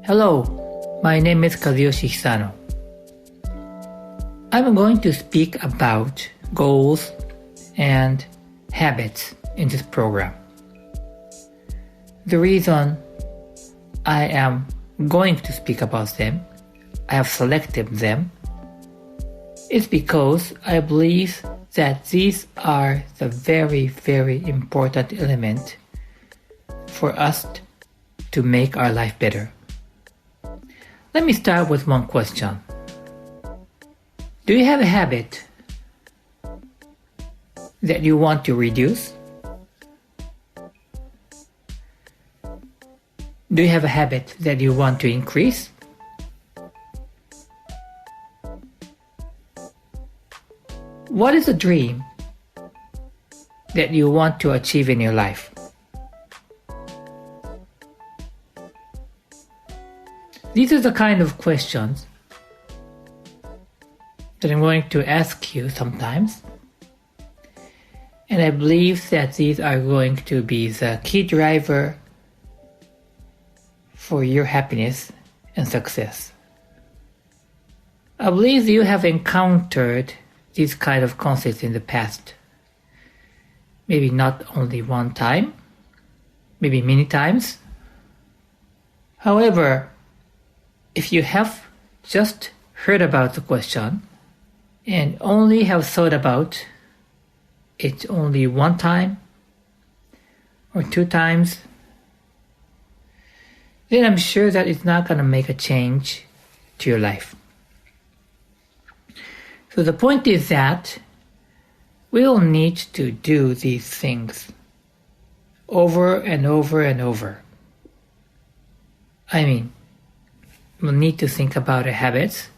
Hello, my name is Kazuyoshi Hisano. I'm going to speak about goals and habits in this program. The reason I am going to speak about them, I have selected them, is because I believe that these are the very, very important element for us to make our life better. Let me start with one question. Do you have a habit that you want to reduce? Do you have a habit that you want to increase? What is a dream that you want to achieve in your life? These are the kind of questions that I'm going to ask you sometimes. And I believe that these are going to be the key driver for your happiness and success. I believe you have encountered these kind of concepts in the past. Maybe not only one time, maybe many times. However, if you have just heard about the question and only have thought about it only one time or two times, then I'm sure that it's not going to make a change to your life. So the point is that we will need to do these things over and over and over. I mean, we'll need to think about our habits,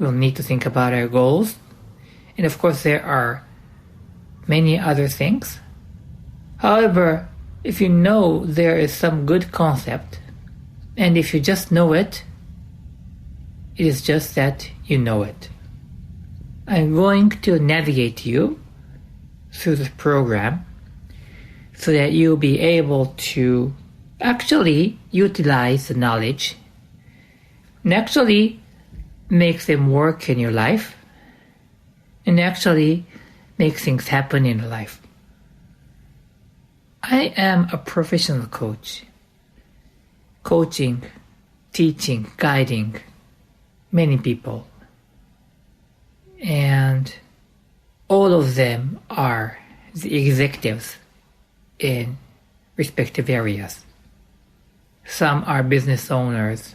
we'll need to think about our goals, and of course there are many other things. However, if you know there is some good concept, and if you just know it, it is just that you know it. I'm going to navigate you through this program so that you'll be able to actually utilize the knowledge and actually make them work in your life and actually make things happen in your life. I am a professional coach, coaching, teaching, guiding many people. And all of them are the executives in respective areas. Some are business owners.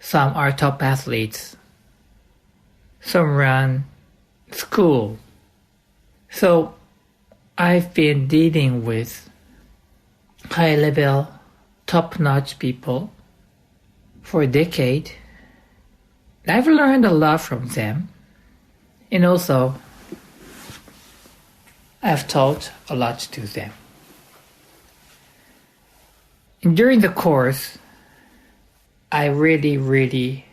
Some are top athletes. Some run school. So I've been dealing with high-level, top-notch people for a decade. I've learned a lot from them, and also I've taught a lot to them. And during the course, I really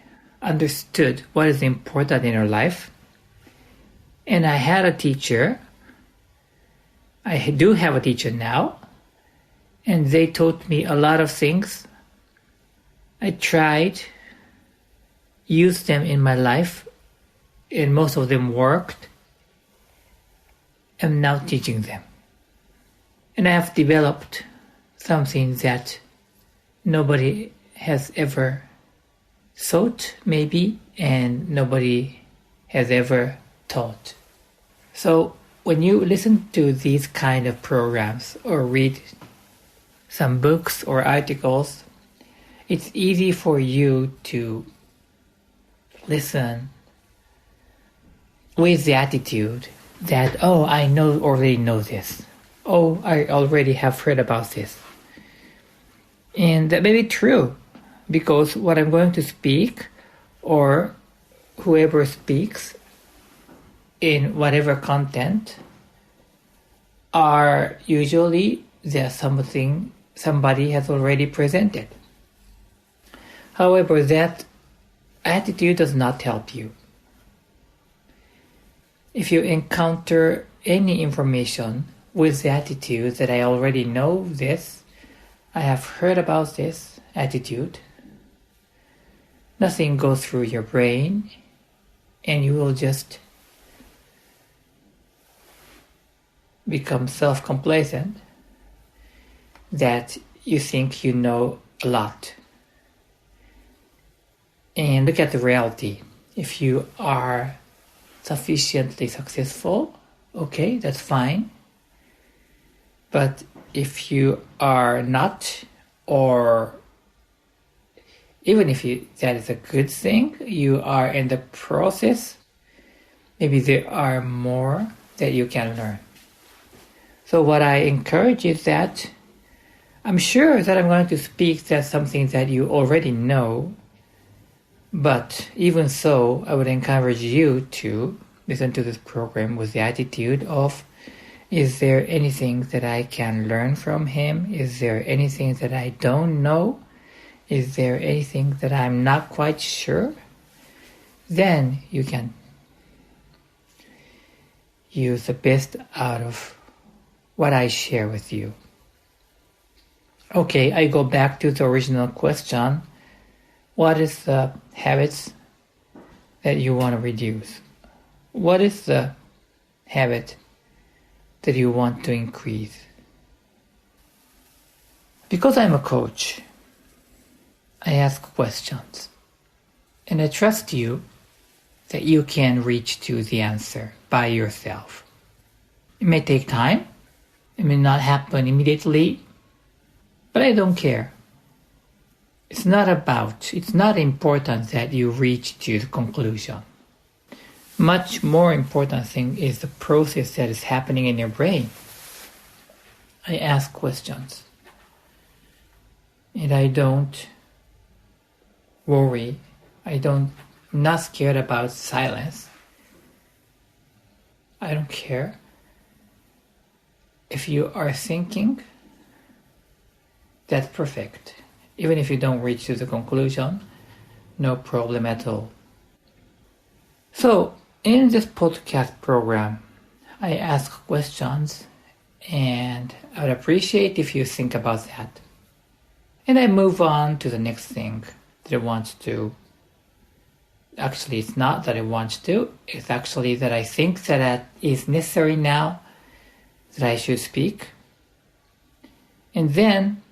understood what is important in our life. And I had a teacher. I do have a teacher now, and they taught me a lot of things. I tried use them in my life, and most of them worked. I'm now teaching them. And I have developed something that nobody has ever thought, maybe, and nobody has ever taught. So when you listen to these kind of programs or read some books or articles, it's easy for you to listen with the attitude that, oh, I already know this. Oh, I already have heard about this. And that may be true, because what I'm going to speak, or whoever speaks in whatever content, are usually there's something somebody has already presented. However, that attitude does not help you. If you encounter any information with the attitude that I already know this, I have heard about this attitude, nothing goes through your brain, and you will just become self-complacent that you think you know a lot. And look at the reality. If you are sufficiently successful, okay, that's fine. But if you are not, or even if that is a good thing, you are in the process, maybe there are more that you can learn. So what I encourage is that I'm sure that I'm going to speak that something that you already know, but even so, I would encourage you to listen to this program with the attitude of, is there anything that I can learn from him? Is there anything that I don't know? Is there anything that I'm not quite sure? Then you can use the best out of what I share with you. Okay, I go back to the original question. What is the habits that you want to reduce? What is the habit that you want to increase? Because I'm a coach, I ask questions. And I trust you that you can reach to the answer by yourself. It may take time. It may not happen immediately. But I don't care. It's not important that you reach to the conclusion. Much more important thing is the process that is happening in your brain. I ask questions. And I don't worry. I'm not scared about silence. I don't care. If you are thinking, that's perfect. Even if you don't reach to the conclusion, no problem at all. So, in this podcast program, I ask questions, and I would appreciate if you think about that. And I move on to the next thing that I want to do. Actually, it's not that I want to. It's actually that I think that is necessary now that I should speak. And then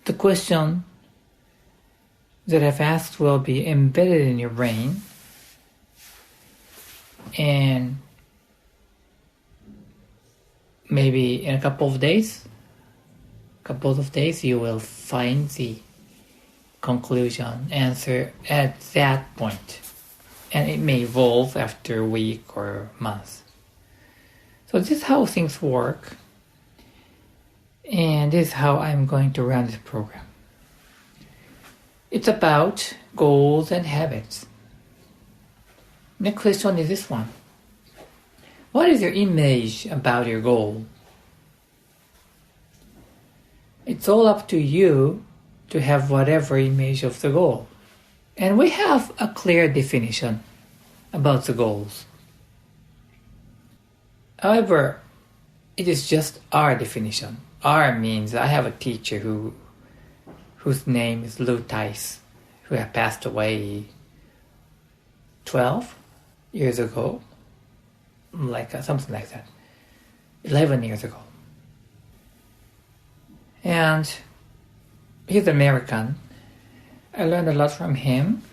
the question that I've asked will be embedded in your brain, and maybe in a couple of days you will find the conclusion answer at that point, and it may evolve after a week or month. So this is how things work. And this is how I'm going to run this program. It's about goals and habits. Next question is this one. What is your image about your goal? It's all up to you to have whatever image of the goal. And we have a clear definition about the goals. However, it is just our definition. R means I have a teacher whose name is Lou Tice, who had passed away 12 years ago, something like that, 11 years ago. And he's American. I learned a lot from him.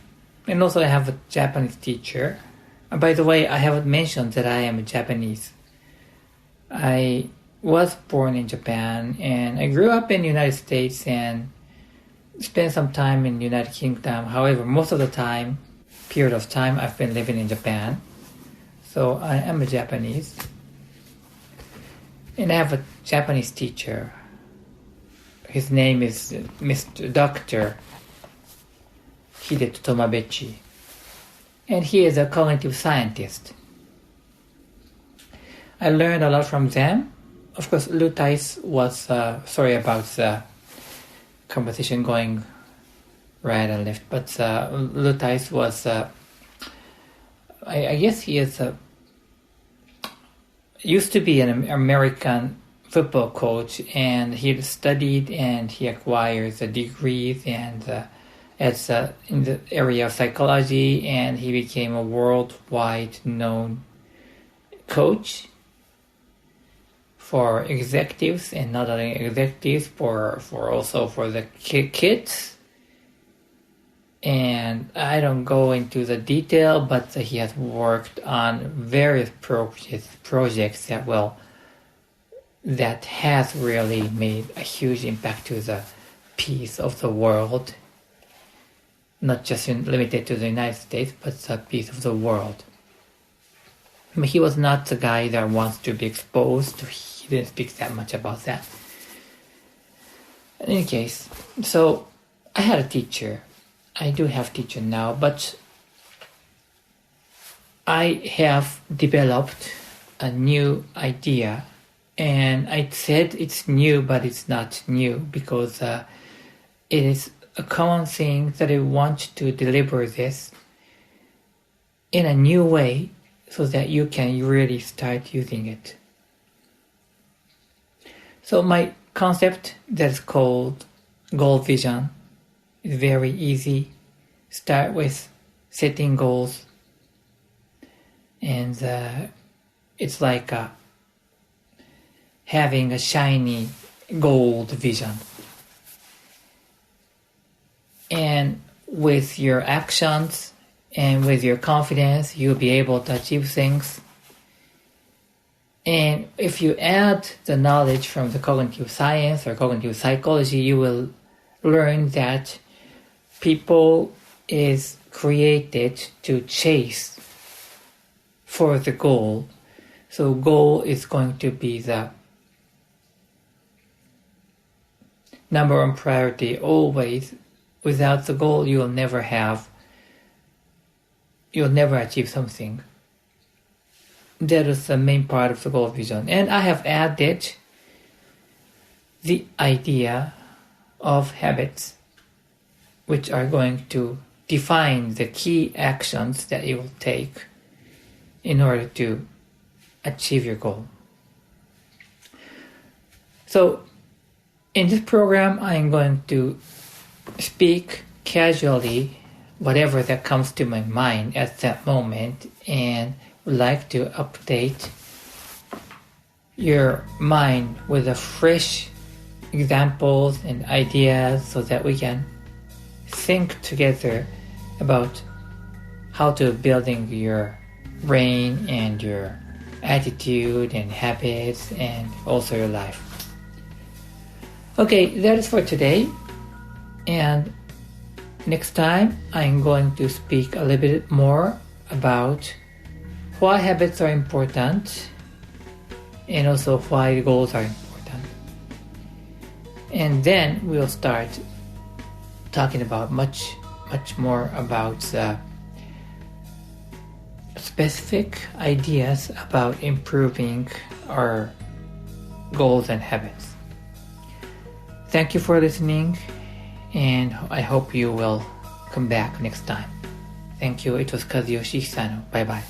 And also I have a Japanese teacher. And by the way, I haven't mentioned that I am Japanese. I was born in Japan, and I grew up in the United States and spent some time in the United Kingdom. However, most of the period of time, I've been living in Japan. So I am a Japanese. And I have a Japanese teacher. His name is Mr. Dr. Hideto Tomabechi. And he is a cognitive scientist. I learned a lot from them. Of course, Lou Tice was, sorry about the conversation going right and left, but Lou Tice was, I guess he is used to be an American football coach, and he studied and he acquired the degrees and in the area of psychology, and he became a worldwide known coach for executives, and not only executives, for also for the kids. And I don't go into the detail, but he has worked on various projects that has really made a huge impact to the peace of the world, not just limited to the United States, but the peace of the world. But he was not the guy that wants to be exposed. He didn't speak that much about that. In any case, so I had a teacher. I do have a teacher now, but I have developed a new idea, and I said it's new, but it's not new, because it is a common thing that I want to deliver this in a new way so that you can really start using it. So my concept that's called goal vision is very easy. Start with setting goals, and it's like having a shiny gold vision. And with your actions and with your confidence, you'll be able to achieve things. And if you add the knowledge from the cognitive science or cognitive psychology, you will learn that people is created to chase for the goal. So goal is going to be the number one priority always. Without the goal, you'll never achieve something. That is the main part of the goal vision. And I have added the idea of habits, which are going to define the key actions that you will take in order to achieve your goal. So in this program, I'm going to speak casually whatever that comes to my mind at that moment, and would like to update your mind with a fresh examples and ideas so that we can think together about how to building your brain and your attitude and habits and also your life. Okay, that is for today. And next time I'm going to speak a little bit more about why habits are important and also why goals are important. And then we'll start talking about much more about specific ideas about improving our goals and habits. Thank you for listening, and I hope you will come back next time. Thank you. It was Kazuyoshi Hisano. Bye bye.